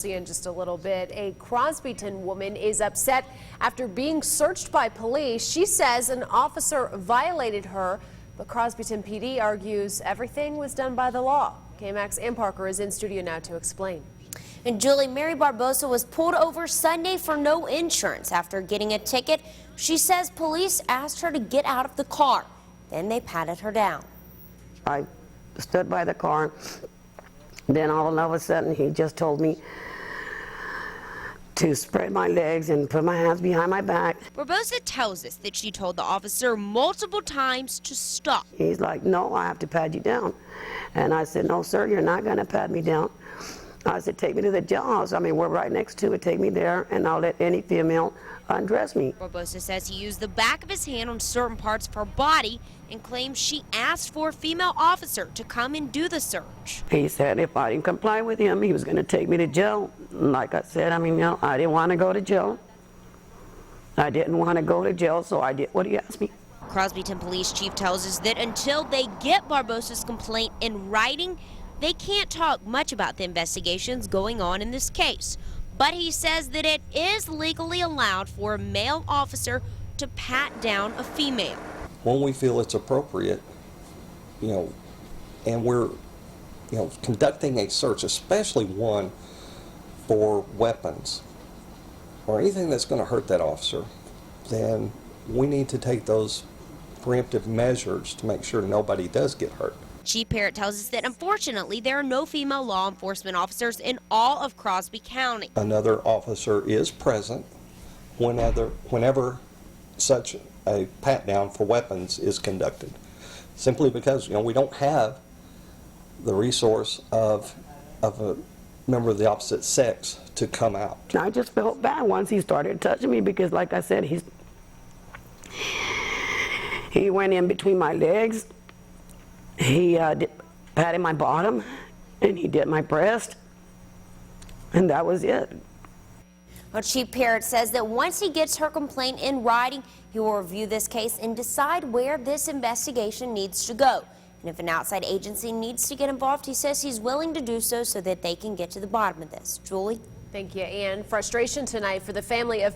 In just a little bit, a Crosbyton woman is upset after being searched by police. She says an officer violated her, but Crosbyton P.D. argues everything was done by the law. KMAX Ann Parker is in studio now to explain. And Julie, Mary Barbosa was pulled over Sunday for no insurance after getting a ticket. She says police asked her to get out of the car. Then they patted her down. I stood by the car. Then all of a sudden he just told me to spread my legs and put my hands behind my back. Barbosa tells us that she told the officer multiple times to stop. He's like, no, I have to pat you down. And I said, no, sir, you're not going to pat me down. I said, take me to the jailhouse. I mean, we're right next to it. Take me there, and I'll let any female undress me. Barbosa says he used the back of his hand on certain parts of her body and claims she asked for a female officer to come and do the search. He said if I didn't comply with him, he was going to take me to jail. Like I said, I mean, you know, I didn't want to go to jail. I didn't want to go to jail, so I did what he asked me. Crosbyton Police Chief tells us that until they get Barbosa's complaint in writing, they can't talk much about the investigations going on in this case. But he says that it is legally allowed for a male officer to pat down a female. When we feel it's appropriate, and we're, conducting a search, especially one for weapons or anything that's going to hurt that officer, then we need to take those preemptive measures to make sure nobody does get hurt. Chief Parrott tells us that unfortunately there are no female law enforcement officers in all of Crosby County. Another officer is present whenever such a pat down for weapons is conducted, simply because we don't have the resource of a member of the opposite sex to come out. I just felt bad once he started touching me because, like I said, he went in between my legs. He patted my bottom, and he did my breast, and that was it. Well, Chief Parrott says that once he gets her complaint in writing, he will review this case and decide where this investigation needs to go. And if an outside agency needs to get involved, he says he's willing to do so that they can get to the bottom of this. Julie? Thank you, Ann. Frustration tonight for the family of